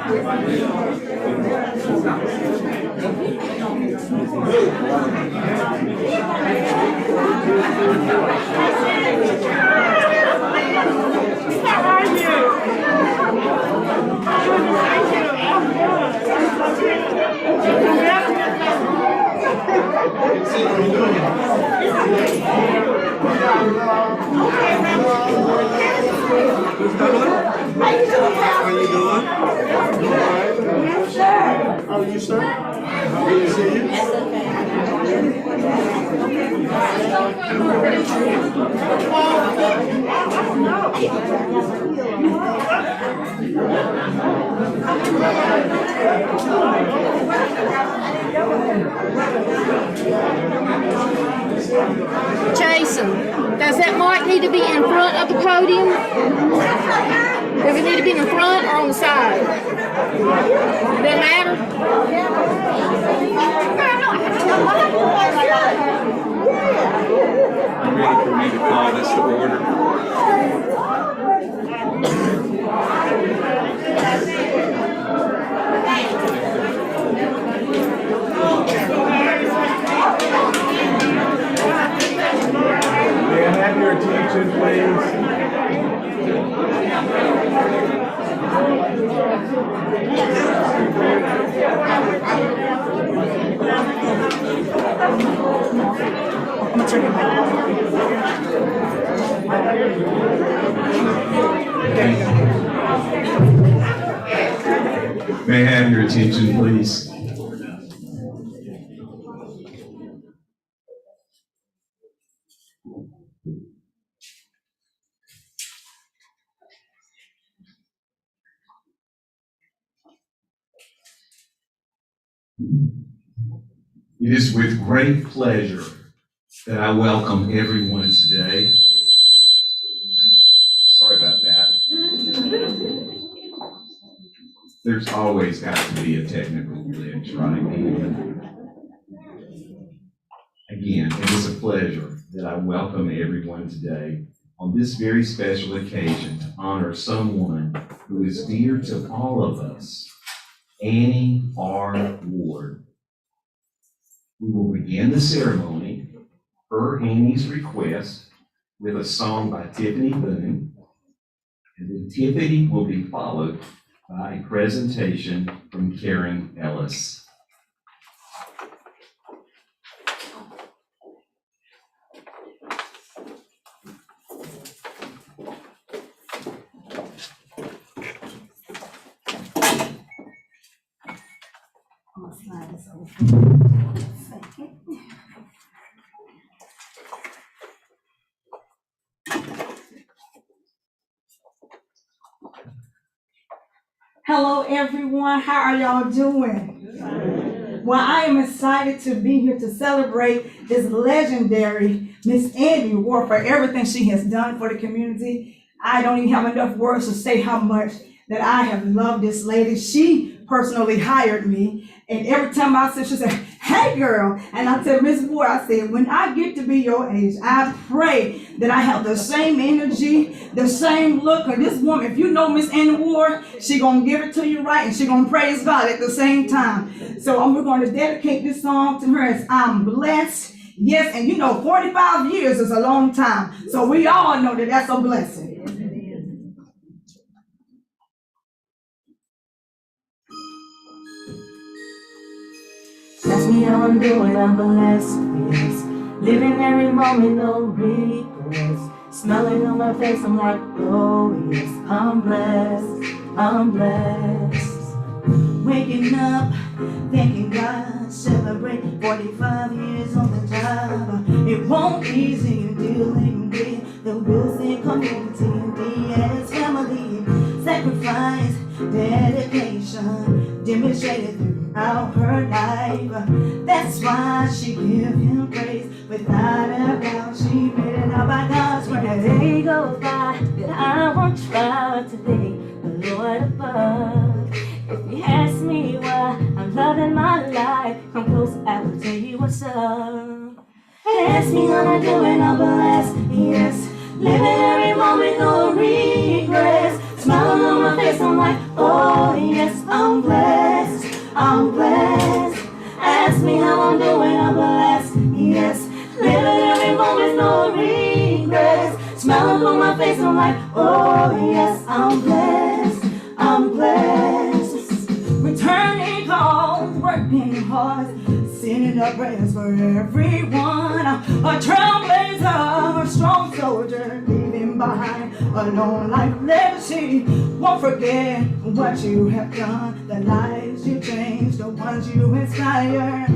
How you doing? Yes, sir. How are you, sir? Good to see you. Jason, does that mic need to be in front of the podium? Does it need to be in the front or on the side? Doesn't matter? I'm ready for me to call this to order. May I have your attention, please? May I have your attention, please? It is with great pleasure that I welcome everyone today. Sorry about that. There's always got to be a technical glitch, right? Again, it is a pleasure that I welcome everyone today on this very special occasion to honor someone who is dear to all of us, Annie R. Ward. We will begin the ceremony, per Annie's request, with a song by Tiffany Boone, and then Tiffany will be followed by a presentation from Karen Ellis. Hello everyone, how are y'all doing? Well, I am excited to be here to celebrate this legendary Miss Annie Ward for everything she has done for the community. I don't even have enough words to say how much that I have loved this lady. She personally hired me, and every time I see her, she said, "Hey girl," and I tell Miss Ward, I said, when I get to be your age, I pray that I have the same energy, the same look. And this woman, if you know Miss Annie Ward, she gonna give it to you right, and she gonna praise God at the same time. So we're going to dedicate this song to her as I'm blessed. Yes, and 45 years is a long time. So we all know that that's a blessing. Ask me how I'm doing, I'm blessed, yes. Living every moment, no regrets. Smiling on my face, I'm like, oh yes, I'm blessed, I'm blessed. Waking up, thanking God, celebrating 45 years on the job. It won't be easy dealing with the Wilson community and DS family. Sacrifice, dedication, demonstrated throughout her life. That's why she gives him praise. Without a doubt, she made it out by God's grace. When the day goes by that I won't try to thank the Lord above. If you ask me why I'm loving my life, come close, I will tell you what's up. Ask me how I'm doing, I'm blessed, yes. Living every moment, no regrets. Smiling on my face, I'm like, oh yes, I'm like, oh yes, I'm blessed, I'm blessed. Returning calls, working hard, sending up prayers for everyone. A trailblazer, a strong soldier, leaving behind a long life legacy. Won't forget what you have done, the lives you changed, the ones you inspire.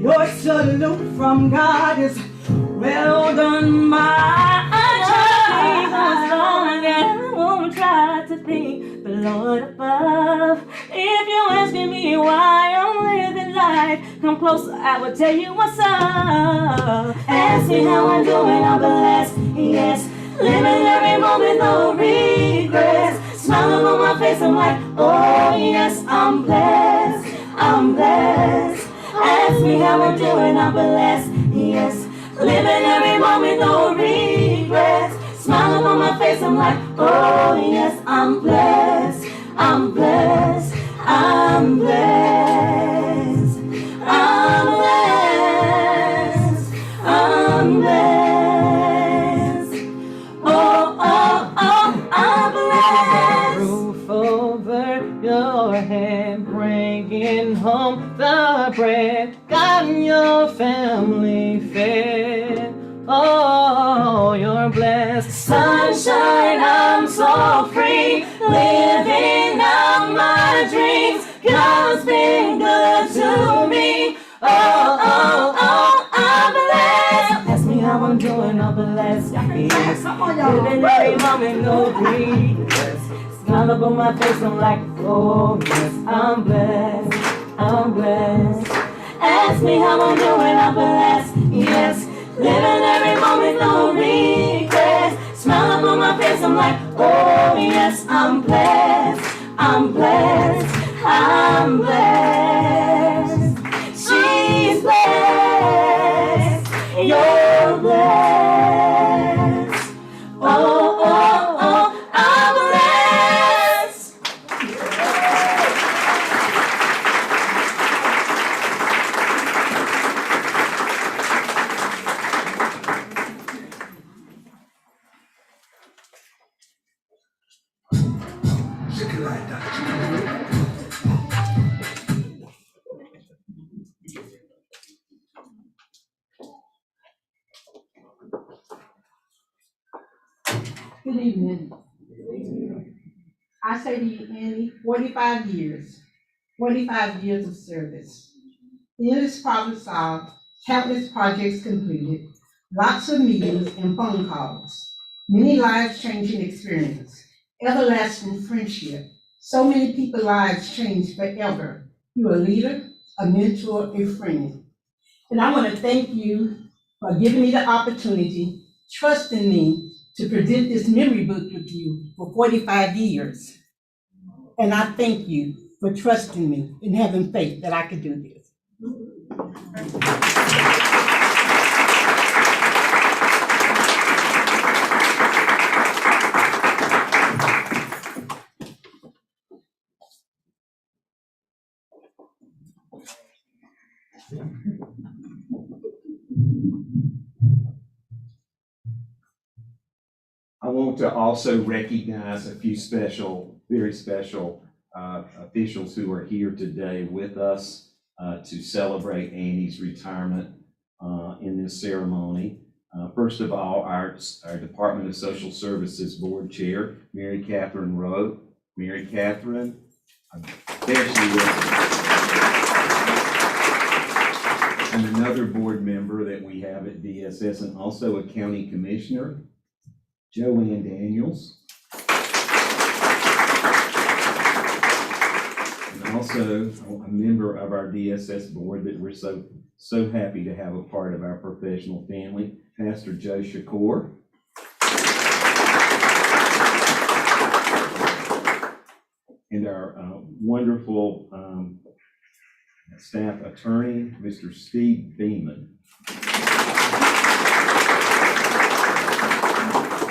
Your salute from God is well done, my child. As long as everyone tried to think the Lord above. If you're asking me why I'm living life, come closer, I will tell you what's up. Ask me how I'm doing, I'm blessed, yes. Living every moment, no regrets. Smiling on my face, I'm like, oh yes, I'm blessed, I'm blessed. Ask me how I'm doing, I'm blessed, yes. Living every moment, no regrets. Smiling on my face, I'm like, oh yes, I'm blessed, I'm blessed, I'm blessed, I'm blessed, I'm blessed. Oh, oh, oh, I'm blessed. Roof over your head, bringing home the bread, got your family fed. Oh, you're blessed. Sunshine, I'm so free, living out my dreams. God's been good to me. Oh, oh, oh, I'm blessed. Ask me how I'm doing, I'm blessed. Yes. Come on, y'all. Living every moment, no regrets. Smile up on my face, I'm like, oh yes, I'm blessed, I'm blessed. Ask me how I'm doing, I'm blessed, yes. Living every moment, no regrets. Smile up on my face, I'm like, oh yes, I'm blessed, I'm blessed, I'm blessed. She's blessed, you're blessed. Oh, oh, oh, I'm blessed. Good evening. I say to you, Annie, 45 years of service. Endless problem solved, countless projects completed, lots of meetings and phone calls, many lives changing experience, everlasting friendship. So many people's lives changed forever. You're a leader, a mentor, a friend. And I want to thank you for giving me the opportunity, trusting me to present this memory book with you for 45 years. And I thank you for trusting me and having faith that I could do this. I want to also recognize a few special, very special officials who are here today with us to celebrate Annie's retirement in this ceremony. First of all, our Department of Social Services Board Chair, Mary Catherine Rowe. Mary Catherine, there she is. And another board member that we have at DSS and also a county commissioner, Joanne Daniels. And also a member of our DSS board that we're so happy to have a part of our professional family, Pastor Joe Shakur. And our wonderful staff attorney, Mr. Steve Beeman.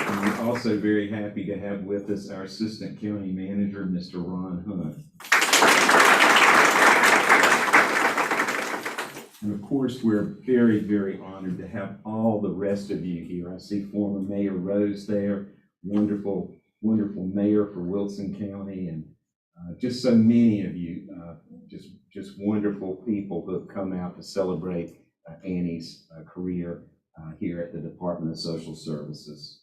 And we're also very happy to have with us our Assistant County Manager, Mr. Ron Hunt. And of course, we're very, very honored to have all the rest of you here. I see former Mayor Rose there. wonderful, wonderful mayor for Wilson County, and just so many of you, just wonderful people who have come out to celebrate Annie's career here at the Department of Social Services.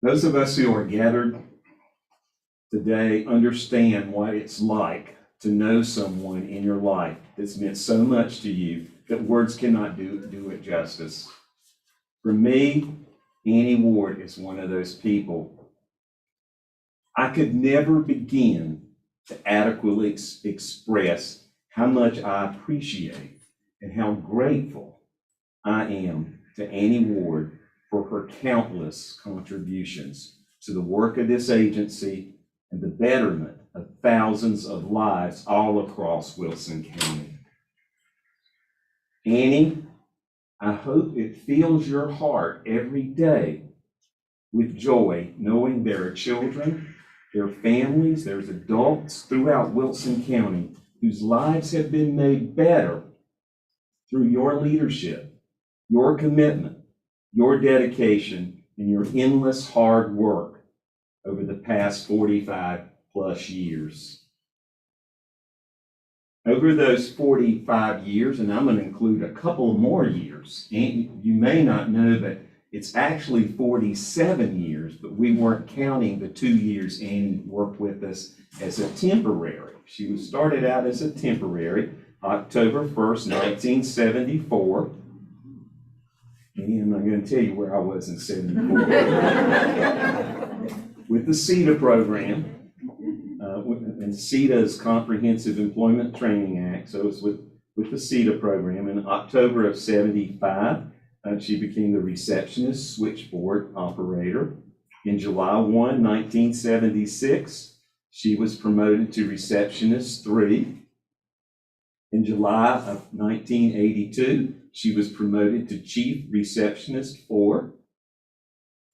Those of us who are gathered today understand what it's like to know someone in your life that's meant so much to you that words cannot do it justice. For me, Annie Ward is one of those people. I could never begin to adequately express how much I appreciate and how grateful I am to Annie Ward for her countless contributions to the work of this agency and the betterment of thousands of lives all across Wilson County. Annie, I hope it fills your heart every day with joy, knowing there are children, there are families, there's adults throughout Wilson County whose lives have been made better through your leadership, your commitment, your dedication, and your endless hard work over the past 45 plus years. Over those 45 years, and I'm going to include a couple more years, and you may not know that it's actually 47 years, but we weren't counting the 2 years Annie worked with us as a temporary. She was started out as a temporary, October 1st, 1974. And I'm not going to tell you where I was in 74. With the CETA program, and CETA is Comprehensive Employment Training Act, so it's with the CETA program. In October of 75, she became the receptionist switchboard operator. In July 1, 1976, she was promoted to receptionist 3. In July of 1982, she was promoted to chief receptionist 4.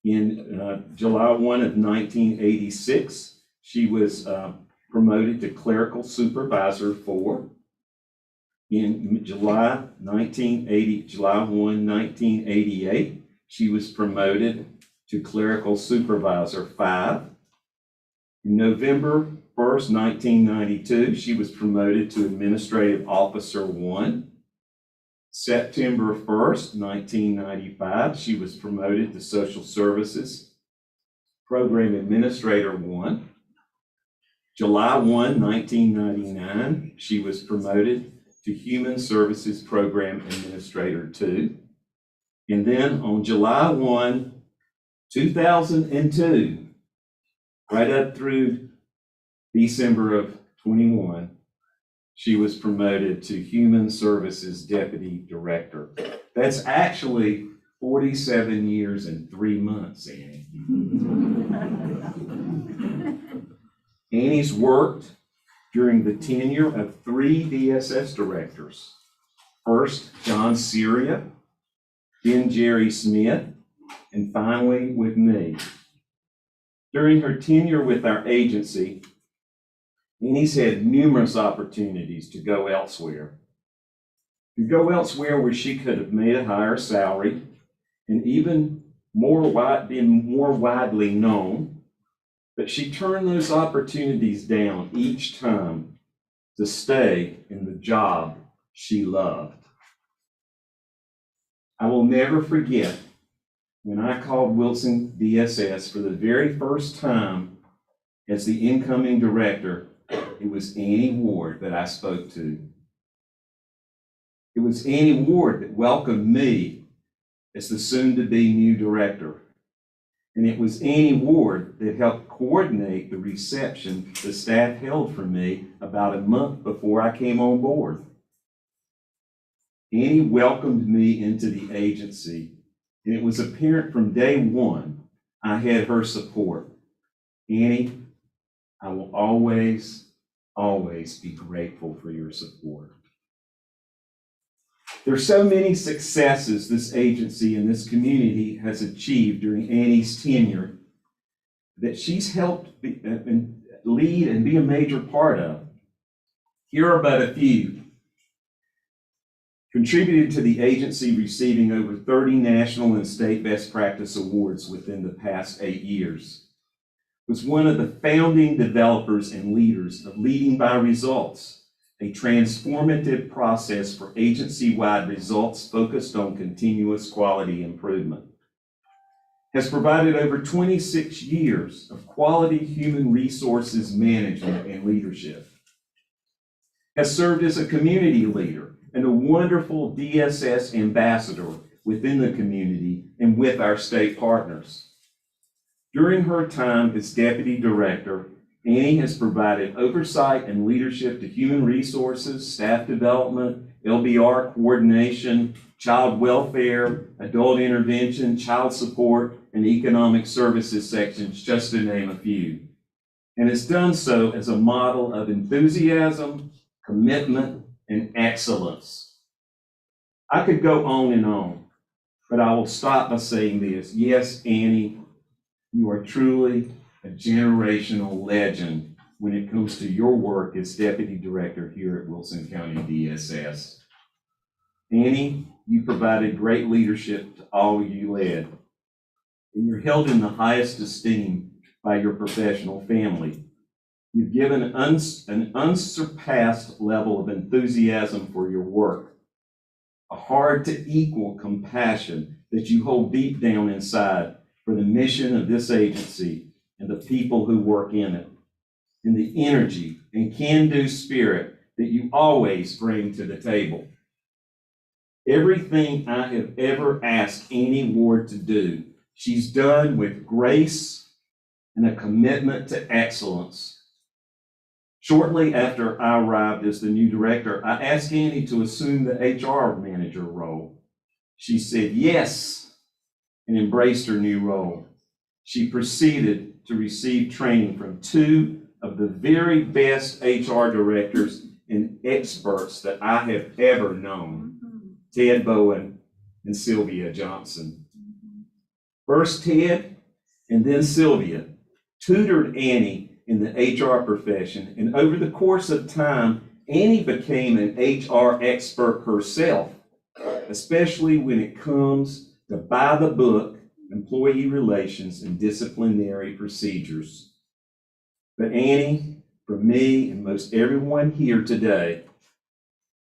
In July 1 of 1986, she was promoted to clerical supervisor 4. In July 1, 1988, she was promoted to clerical supervisor 5. In November 1st, 1992, she was promoted to administrative officer 1. September 1st, 1995, she was promoted to social services program administrator 1. July 1, 1999, she was promoted to human services program administrator 2. And then on July 1, 2002, right up through December of 21, she was promoted to Human Services Deputy Director. That's actually 47 years and 3 months, Annie. Annie's worked during the tenure of 3 DSS directors. First, John Syria, then Jerry Smith, and finally with me. During her tenure with our agency, Annie's had numerous opportunities to go elsewhere. To go elsewhere where she could have made a higher salary and even been more widely known, but she turned those opportunities down each time to stay in the job she loved. I will never forget when I called Wilson DSS for the very first time as the incoming director. It was Annie Ward that I spoke to. It was Annie Ward that welcomed me as the soon-to-be new director. And it was Annie Ward that helped coordinate the reception the staff held for me about a month before I came on board. Annie welcomed me into the agency, and it was apparent from day one I had her support. Annie, I will always be grateful for your support. There are so many successes this agency and this community has achieved during Annie's tenure that she's helped lead and be a major part of. Here are but a few. contributed to the agency receiving over 30 national and state best practice awards within the past 8 years, was one of the founding developers and leaders of Leading by Results, a transformative process for agency-wide results focused on continuous quality improvement. Has provided over 26 years of quality human resources management and leadership. Has served as a community leader and a wonderful DSS ambassador within the community and with our state partners. During her time as Deputy Director, Annie has provided oversight and leadership to human resources, staff development, LBR coordination, child welfare, adult intervention, child support, and economic services sections, just to name a few. And has done so as a model of enthusiasm, commitment, and excellence. I could go on, but I will stop by saying this. Yes, Annie, you are truly a generational legend when it comes to your work as Deputy Director here at Wilson County DSS. Annie, you provided great leadership to all you led, and you're held in the highest esteem by your professional family. You've given an unsurpassed level of enthusiasm for your work, a hard to equal compassion that you hold deep down inside for the mission of this agency and the people who work in it, and the energy and can-do spirit that you always bring to the table. Everything I have ever asked Annie Ward to do, she's done with grace and a commitment to excellence. Shortly after I arrived as the new director, I asked Annie to assume the HR manager role. She said yes and embraced her new role. She proceeded to receive training from two of the very best HR directors and experts that I have ever known, Ted Bowen and Sylvia Johnson. First Ted and then Sylvia tutored Annie in the HR profession, and over the course of time, Annie became an HR expert herself, especially when it comes to by the book employee relations and disciplinary procedures. But Annie, for me and most everyone here today,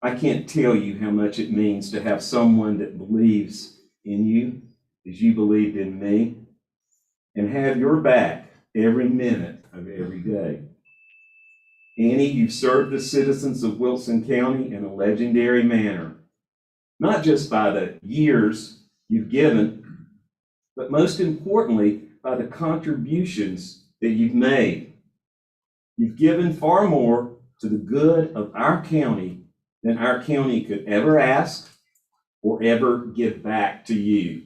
I can't tell you how much it means to have someone that believes in you as you believed in me and have your back every minute of every day. Annie, you've served the citizens of Wilson County in a legendary manner, not just by the years you've given, but most importantly, by the contributions that you've made. You've given far more to the good of our county than our county could ever ask or ever give back to you.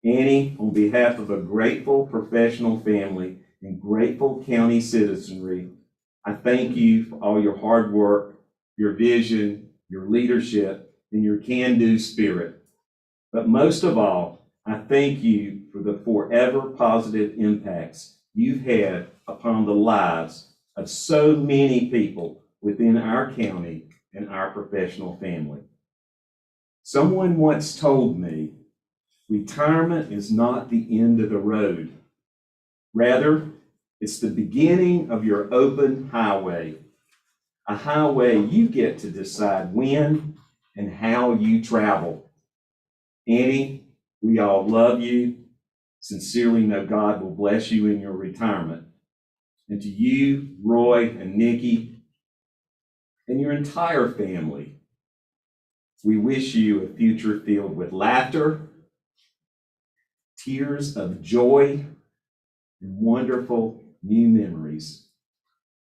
Annie, on behalf of a grateful professional family and grateful county citizenry, I thank you for all your hard work, your vision, your leadership, and your can-do spirit. But most of all, I thank you for the forever positive impacts you've had upon the lives of so many people within our county and our professional family. Someone once told me, retirement is not the end of the road. Rather, it's the beginning of your open highway, a highway you get to decide when and how you travel. Annie, we all love you. Sincerely know God will bless you in your retirement. And to you, Roy and Nikki, and your entire family, we wish you a future filled with laughter, tears of joy, and wonderful new memories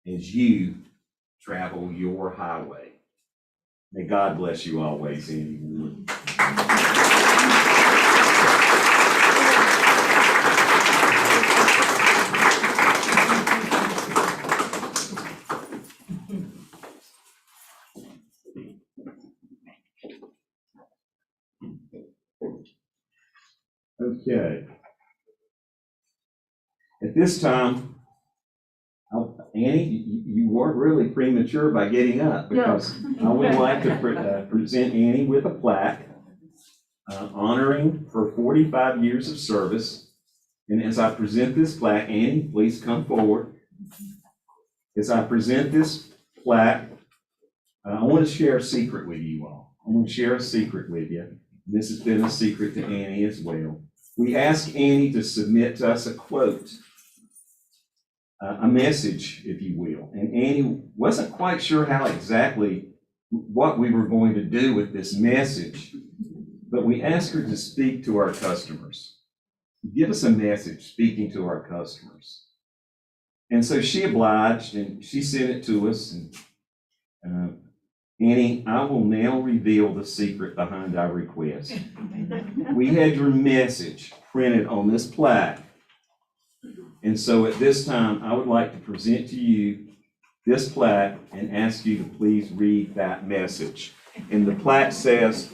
as you travel your highway. May God bless you always, Annie Ward. Okay. At this time, Annie, you weren't really premature by getting up, because I would like to present Annie with a plaque honoring her 45 years of service. And as I present this plaque, Annie, please come forward. As I present this plaque, I want to share a secret with you all. I want to share a secret with you. This has been a secret to Annie as well. We asked Annie to submit to us a quote, a message, if you will. And Annie wasn't quite sure how exactly what we were going to do with this message, but we asked her to speak to our customers. Give us a message speaking to our customers. And so she obliged, and she sent it to us. And Annie, I will now reveal the secret behind our request. We had your message printed on this plaque. And so at this time, I would like to present to you this plaque and ask you to please read that message. And the plaque says,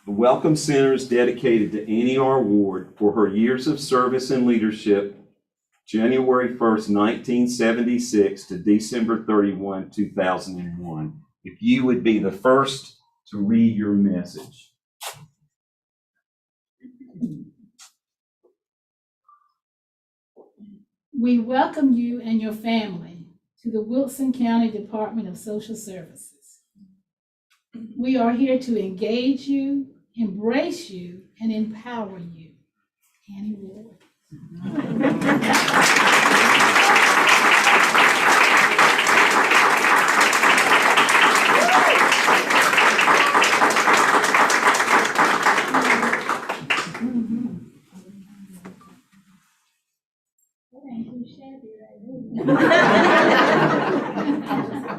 "The Welcome Center is dedicated to Annie R. Ward for her years of service and leadership, January 1st, 1976 to December 31, 2001. If you would be the first to read your message." We welcome you and your family to the Wilson County Department of Social Services. We are here to engage you, embrace you, and empower you. Annie Ward.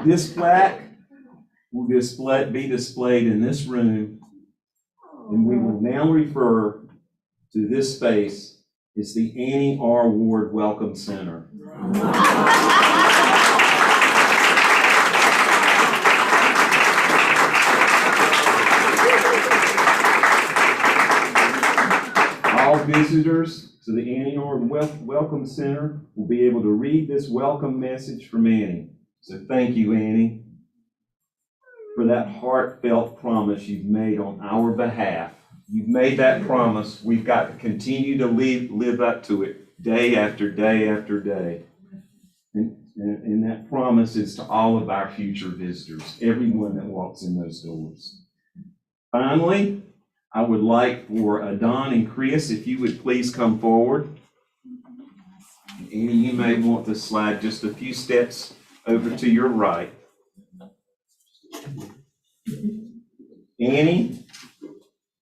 This plaque will be displayed in this room, and we will now refer to this space as the Annie R. Ward Welcome Center. All visitors to the Annie R. Welcome Center will be able to read this welcome message from Annie. So thank you, Annie, for that heartfelt promise you've made on our behalf. You've made that promise. We've got to continue to live up to it day after day after day. And that promise is to all of our future visitors, everyone that walks in those doors. Finally, I would like for Don and Chris, if you would please come forward. Annie, you may want to slide just a few steps over to your right. Annie,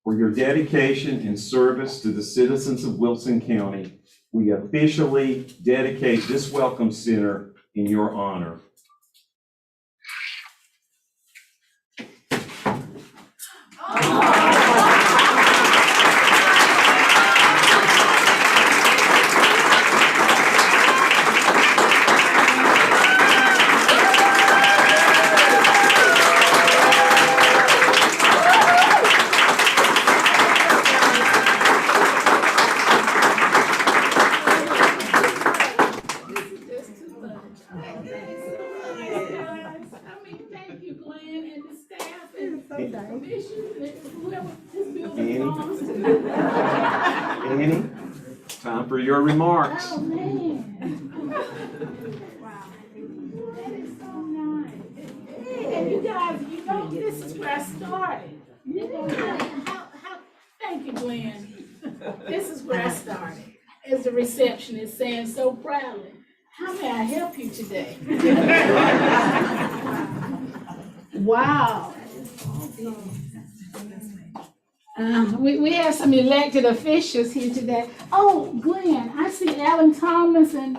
for your dedication and service to the citizens of Wilson County, we officially dedicate this Welcome Center in your honor. Annie, time for your remarks. Oh, man. Wow. That is so nice. And you guys, you know, this is where I started. You know, thank you, Glenn. This is where I started. As the receptionist saying so proudly, "How may I help you today?" Wow. We have some elected officials here today. Oh, Glenn, I see Alan Thomas and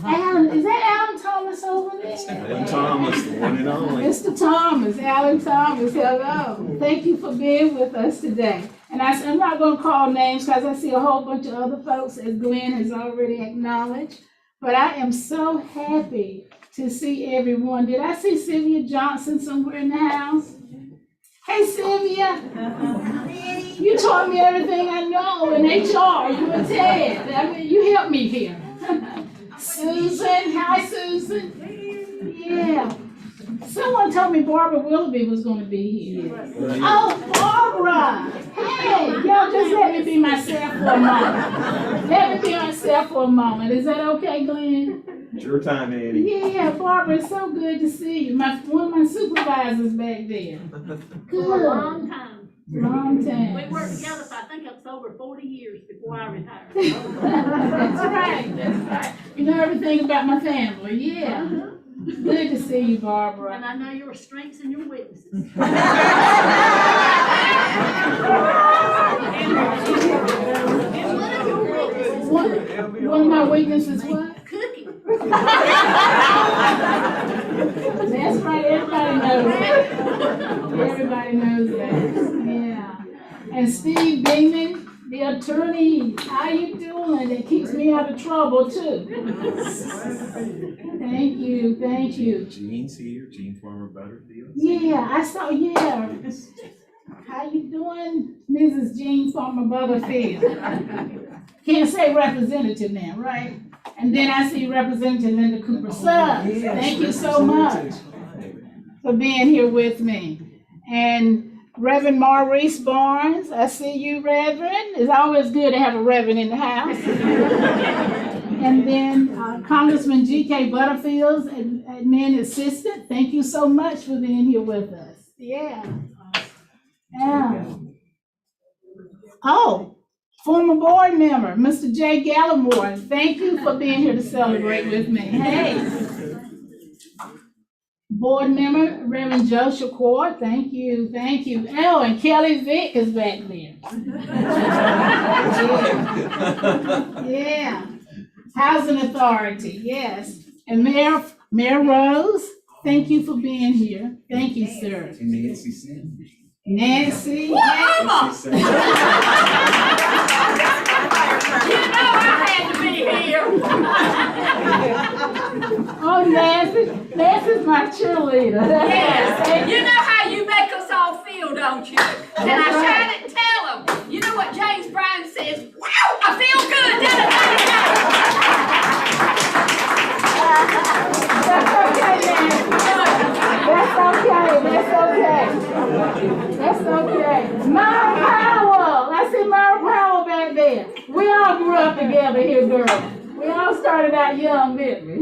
Alan. Is that Alan Thomas over there? Alan Thomas, the one and only. Mr. Thomas, Alan Thomas, hello. Thank you for being with us today. And I'm not going to call names because I see a whole bunch of other folks, as Glenn has already acknowledged. But I am so happy to see everyone. Did I see Sylvia Johnson somewhere in the house? Hey, Sylvia. You taught me everything I know in HR. You and Ted. I mean, you helped me here. Susan, Hi, Susan. Yeah. Someone told me Barbara Willoughby was gonna be here. Oh, Barbara! Hey, y'all just let me be myself for a moment. Let me be myself for a moment. Is that okay, Glenn? It's your time, Annie. Yeah, Barbara, it's so good to see you. One of my supervisors back there. Good. For a long time. Long time. We worked together for, I think it's over 40 years before I retired. That's right, that's right. You know everything about my family, yeah. Good to see you, Barbara. And I know your strengths and your weaknesses. One of my weaknesses what? Cooking. That's right, everybody knows that. Everybody knows that, yeah. And Steve Beeman, the attorney, how you doing? It keeps me out of trouble too. Thank you, thank you. Jean's here, Jean Farmer Butterfield. Yeah, I saw, yeah. How you doing, Mrs. Jean Farmer Butterfield? Can't say representative now, right? And then I see Representative Linda Cooper Suggs. Thank you so much for being here with me. And Reverend Maurice Barnes, I see you, Reverend. It's always good to have a Reverend in the house. And then Congressman G.K. Butterfield, admin assistant. Thank you so much for being here with us. Yeah. Yeah. Oh, former board member, Mr. Jay Gallimore. Thank you for being here to celebrate with me. Hey. Board member, Reverend Joe Shakur, thank you, thank you. Oh, and Kelly Vick is back there. Yeah. Housing Authority, yes. And Mayor Rose, thank you for being here. Thank you, sir. And Nancy Sims. Nancy. You know I had to be here. Oh, Nancy, Nancy's my cheerleader. Yes, you know how you make us all feel, don't you? Can I shout it and tell them? You know what James Brown says? Wow, I feel good, doesn't That's okay. Myra Powell. I see Myra Powell back there. We all grew up together here, girl. We all started out young, didn't we?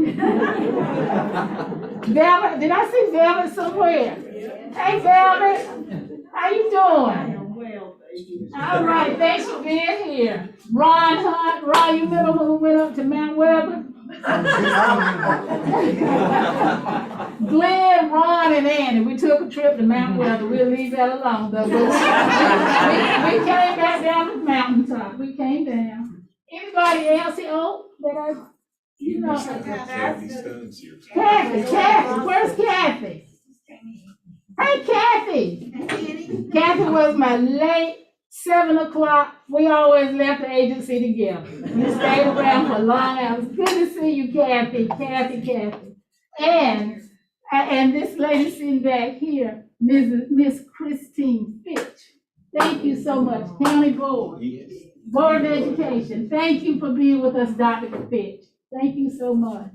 Velvet, did I see Velvet somewhere? Hey, Velvet. How you doing? All right, thanks for being here. Ron Hunt. Ron, you remember when we went up to Mount Weber? Glenn, Ron, and Andy, we took a trip to Mount Weather. We'll leave that alone, though. We came back down to the mountaintop. We came down. Anybody else here? Oh, that you know. Kathy Stone's here. Kathy, where's Kathy? Hey, Kathy. Kathy was my late 7 o'clock. We always left the agency together. We stayed around for long hours. Good to see you, Kathy. And this lady sitting back here, Miss Christine Fitch. Thank you so much, County Board. Yes. Board of Education. Thank you for being with us, Dr. Fitch. Thank you so much.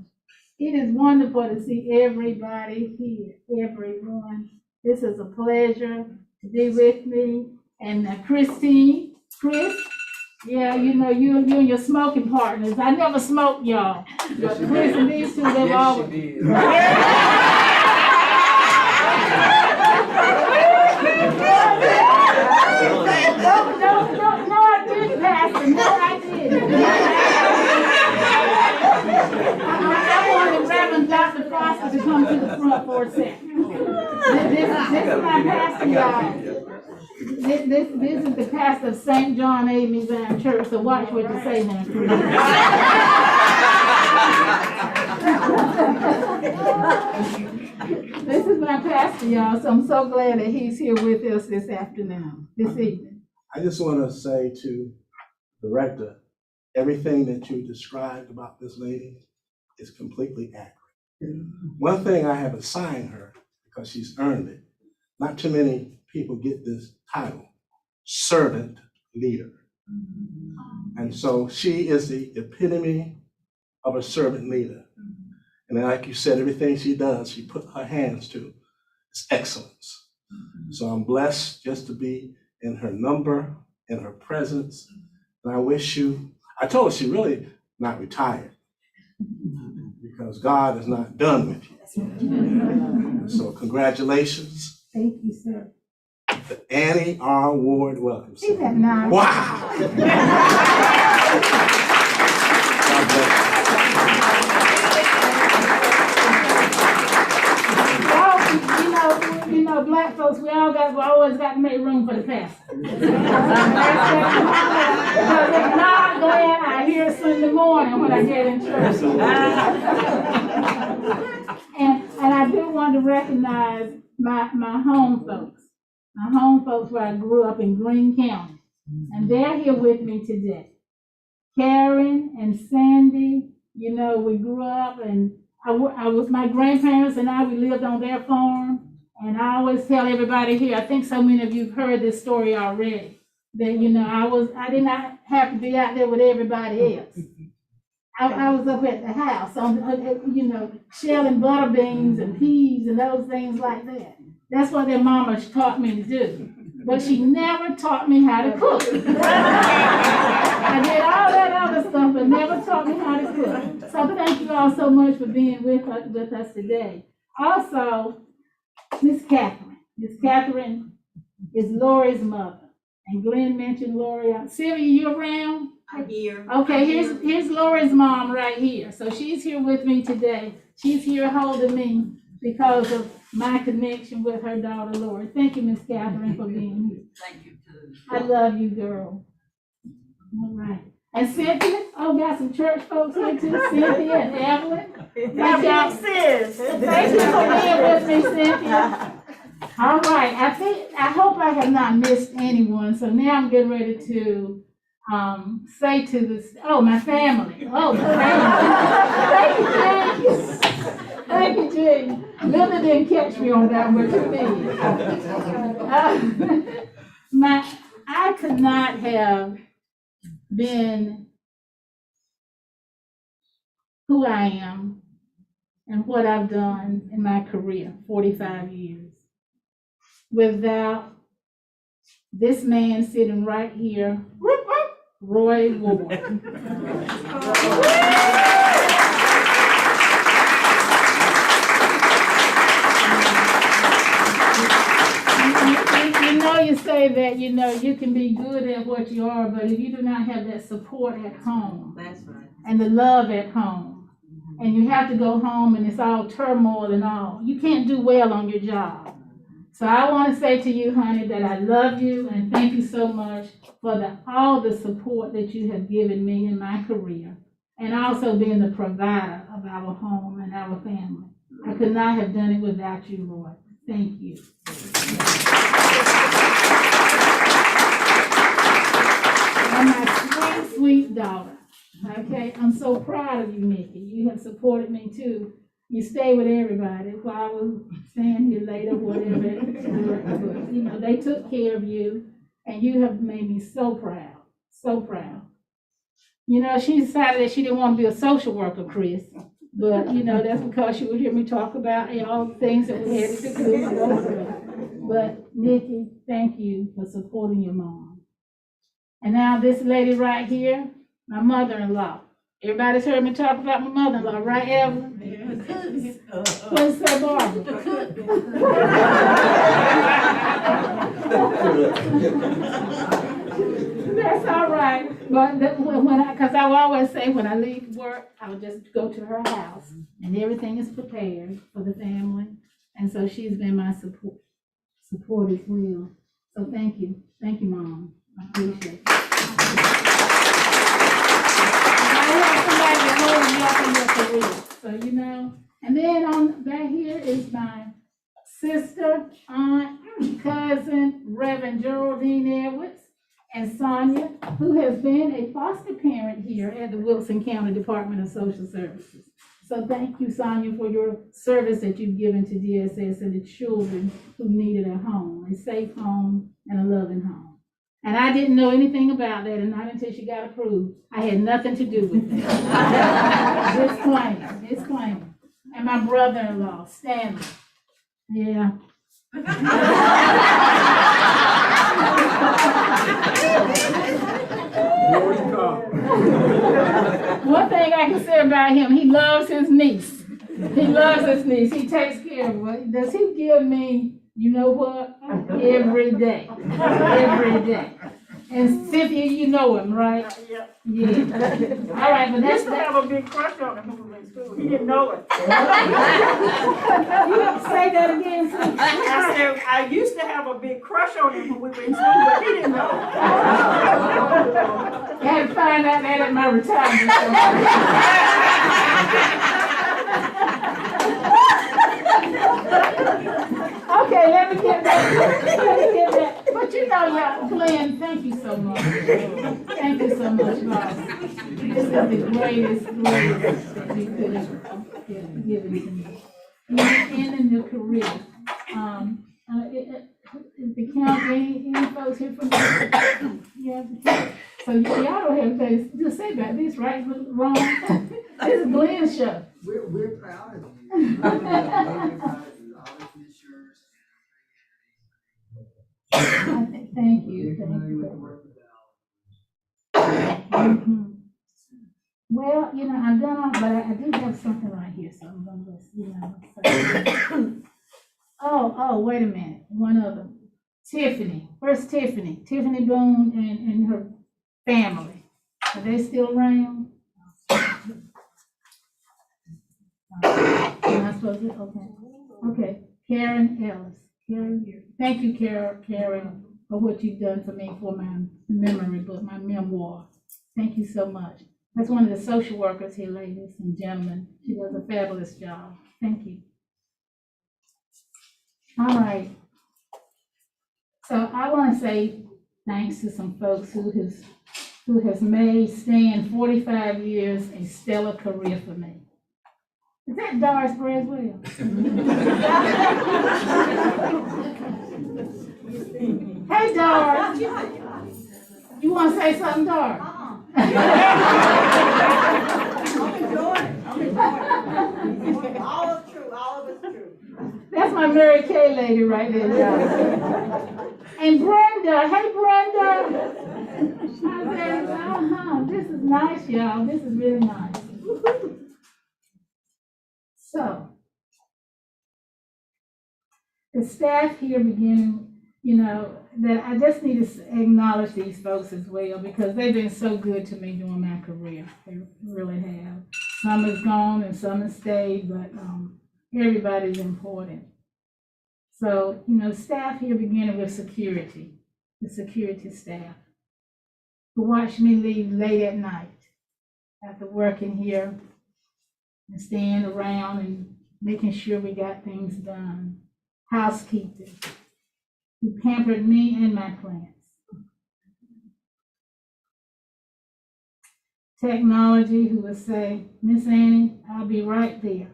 It is wonderful to see everybody here, everyone. This is a pleasure to be with me. And Christine, Chris, yeah, you know, you and your smoking partners. I never smoked, y'all. But Chris and these two, they've always. No, I didn't, Pastor. No, I didn't. I wanted Reverend Dr. Foster to come to the front for a second. This is my pastor, y'all. This is the pastor of St. John A. Zion Church, so watch what you say now. This is my pastor, y'all, so I'm so glad that he's here with us this evening. I just want to say to the Director, everything that you described about this lady is completely accurate. One thing I have assigned her, because she's earned it, not too many people get this title, servant leader. And so she is the epitome of a servant leader. And then, like you said, everything she does, she put her hands to, is excellence. So I'm blessed just to be in her number, in her presence. And I wish you, I told her she really not retired because God is not done with you. So congratulations. Thank you, sir. The Annie R. Ward Welcome Isn't that Center. nice? Wow. God bless You know, black folks, we always got to make room for the pastor. Because if not, Glenn, I hear Sunday morning when I get in church. And I do want to recognize my home folks. My home folks where I grew up in Greene County. And they're here with me today. Karen and Sandy, you know, we grew up and I was my grandparents and we lived on their farm. And I always tell everybody here, I think so many of you have heard this story already, that, you know, I did not have to be out there with everybody else. I was up at the house, you know, shelling butter beans and peas and those things like that. That's what their mama taught me to do. But she never taught me how to cook. I did all that other stuff, but never taught me how to cook. So thank you all so much for being with us today. Also, Miss Catherine. Miss Catherine is Lori's mother. And Glenn mentioned Lori. Sylvia, you around? I'm here. Okay, here's Lori's mom right here. So she's here with me today. She's here holding me because of my connection with her daughter, Lori. Thank you, Miss Catherine, for being here. Thank you too. I love you, girl. All right. And Cynthia, got some church folks here too. Cynthia and Evelyn. Thank you, sis. Thank you for being with me, Cynthia. All right, I hope I have not missed anyone. So now I'm getting ready to say to this, my family. Oh, my family. Thank you, Jane. Linda didn't catch me on that one, you did. I could not have been who I am and what I've done in my career, 45 years, without this man sitting right here, Roy Ward. You know, you say that, you know, you can be good at what you are, but if you do not have that support at home, That's right. and the love at home, and you have to go home and it's all turmoil and all, you can't do well on your job. So I want to say to you, honey, that I love you and thank you so much for all the support that you have given me in my career, and also being the provider of our home and our family. I could not have done it without you, Roy. Thank you. And my sweet, sweet daughter. Okay, I'm so proud of you, Nikki. You have supported me too. You stay with everybody while I was staying here later, whatever. But, you know, they took care of you, and you have made me so proud, so proud. You know, she decided that she didn't want to be a social worker, Chris. But, you know, that's because she would hear me talk about all the things that we had to do. But, Nikki, thank you for supporting your mom. And now this lady right here, my mother-in-law. Everybody's heard me talk about my mother-in-law, right, Evelyn? What's that, Barbara? That's all right. But because I always say when I leave work, I would just go to her house and everything is prepared for the family. And so she's been my support as well. So thank you. Thank you, Mom. I appreciate it. I have somebody to hold me up in your career. So, you know, and then on back here is my sister, aunt, cousin, Reverend Geraldine Edwards, and Sonia, who has been a foster parent here at the Wilson County Department of Social Services. So thank you, Sonia, for your service that you've given to DSS and the children who needed a home, a safe home and a loving home. And I didn't know anything about that, and not until she got approved. I had nothing to do with it. Disclaimer. and my brother-in-law, Stanley. Yeah. One thing I can say about him, he loves his niece. He loves his niece. He takes care of her. Does he give me, you know what? Every day. Every day. And Cynthia, you know him, right? Yeah. Yeah. All right, but I that's used to have a big crush on him when we were in school. He didn't know it. You have to say that again, Cynthia. I said, I used to have a big crush on him when we were in school, but he didn't know it. I had to find out that at my retirement. Okay, let me get that. But you know, y'all, Glenn, thank you so much. Thank you so much, Ross. This is the greatest that you could have given to me. In your career. Is the county, any folks here from yeah, so y'all don't have to just say about this, right? Wrong. This is Glenn's show. We're proud of you. Thank you. Mhm. Well, you know, I've done all, but I do have something right here, so I'm gonna just, you know. Oh, wait a minute, one other. Tiffany, where's Tiffany? Tiffany Boone and her family. Are they still around? Am I supposed to, okay. Karen Ellis. Karen, thank you, Karen, for what you've done for me for my memory book, my memoir. Thank you so much. That's one of the social workers here, ladies and gentlemen. She does a fabulous job. Thank you. All right. So I want to say thanks to some folks who has made staying 45 years a stellar career for me. Is that Doris Braswell? Hey, Doris. You want to say something, Doris? All is true, all of it's true. That's my Mary Kay lady right there, y'all. And Brenda, hey Brenda. I said, this is nice, y'all. This is really nice. So, the staff here beginning, you know, that I just need to acknowledge these folks as well because they've been so good to me during my career. They really have. Some is gone and some has stayed, but everybody's important. So, you know, staff here beginning with security, the security staff, who watch me leave late at night after working here and staying around and making sure we got things done. Housekeeping, who pampered me and my plants. Technology, who would say, Miss Annie, I'll be right there.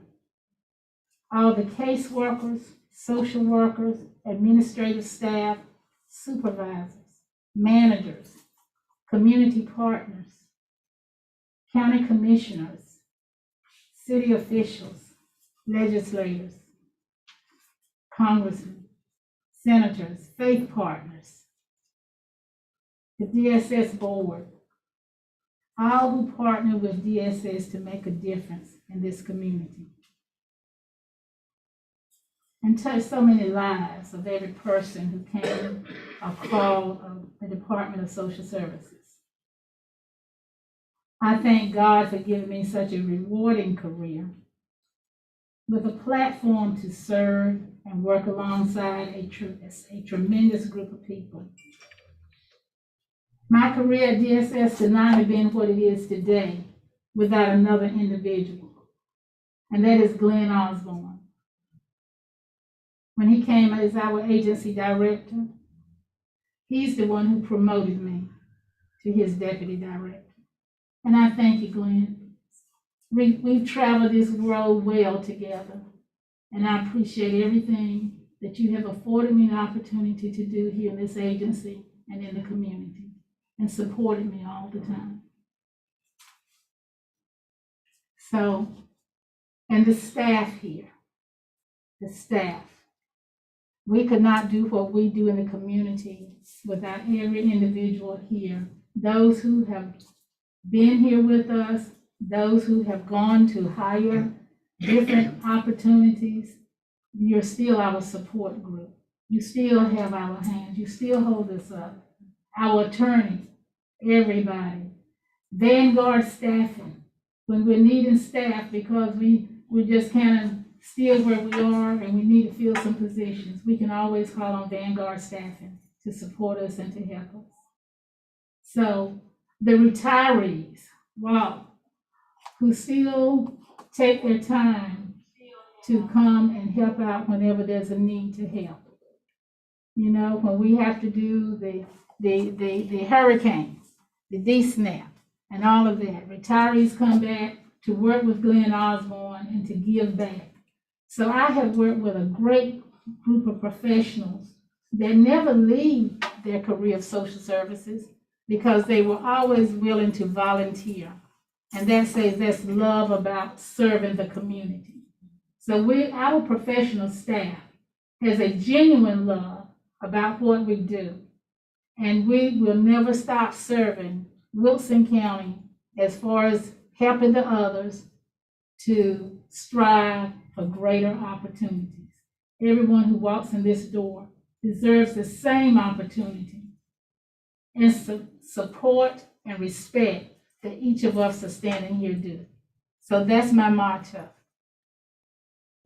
All the caseworkers, social workers, administrative staff, supervisors, managers, community partners, county commissioners, city officials, legislators, congressmen, senators, faith partners, the DSS board, all who partner with DSS to make a difference in this community and touch so many lives of every person who came or called the Department of Social Services. I thank God for giving me such a rewarding career with a platform to serve and work alongside a tremendous group of people. My career at DSS could not have been what it is today without another individual, and that is Glenn Osborne. When he came as our agency director, he's the one who promoted me to his deputy director. And I thank you, Glenn. We've traveled this road well together, and I appreciate everything that you have afforded me an opportunity to do here in this agency and in the community, and supported me all the time. So and the staff here, the staff. We could not do what we do in the community without every individual here. Those who have been here with us, those who have gone to higher, different opportunities, you're still our support group. You still have our hands. You still hold us up. Our attorney, everybody. Vanguard staffing, when we're needing staff because we're just kind of still where we are and we need to fill some positions, we can always call on Vanguard staffing to support us and to help us. So the retirees, wow, who still take their time to come and help out whenever there's a need to help. You know, when we have to do the hurricanes, the DSNAP, and all of that, retirees come back to work with Glenn Osborne and to give back. So I have worked with a great group of professionals that never leave their career of social services because they were always willing to volunteer. And that says that's love about serving the community. So our professional staff has a genuine love about what we do. And we will never stop serving Wilson County as far as helping the others to strive for greater opportunities. Everyone who walks in this door deserves the same opportunity and support and respect that each of us are standing here do. So that's my motto.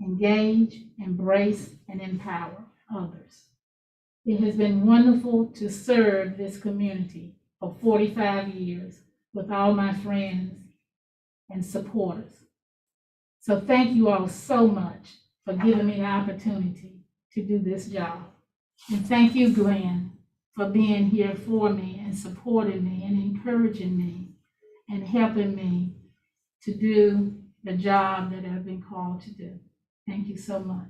Engage, embrace, and empower others. It has been wonderful to serve this community for 45 years with all my friends and supporters. So thank you all so much for giving me the opportunity to do this job. And thank you, Glenn, for being here for me and supporting me and encouraging me and helping me to do the job that I've been called to do. Thank you so much.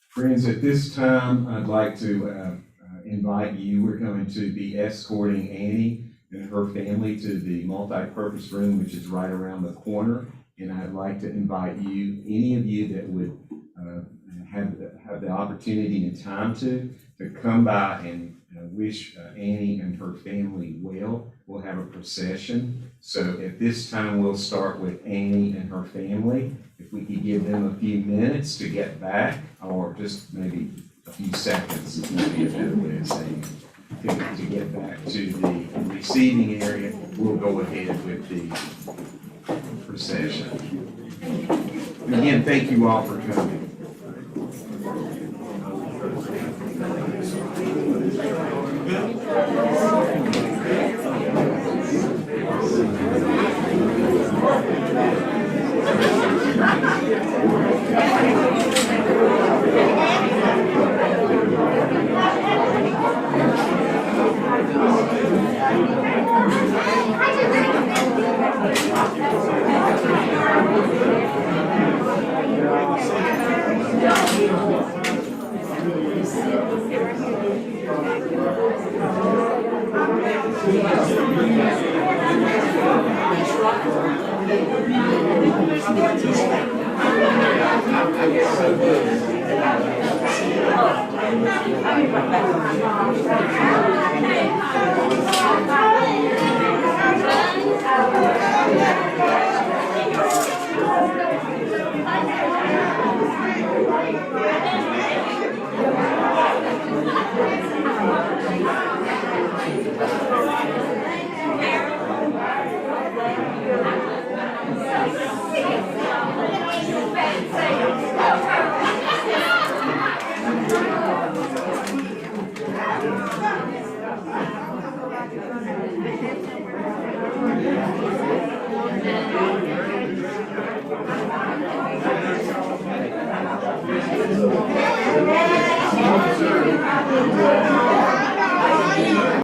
Friends, at this time, I'd like to invite you, we're going to be escorting Annie and her family to the multi-purpose room, which is right around the corner. And I'd like to invite you, any of you that would have the opportunity and time to come by and wish Annie and her family well. We'll have a procession. So at this time, we'll start with Annie and her family. If we could give them a few minutes to get back, or just maybe a few seconds, is maybe a better way of saying it, to get back to the receiving area, we'll go ahead with the procession. And again, thank you all for coming.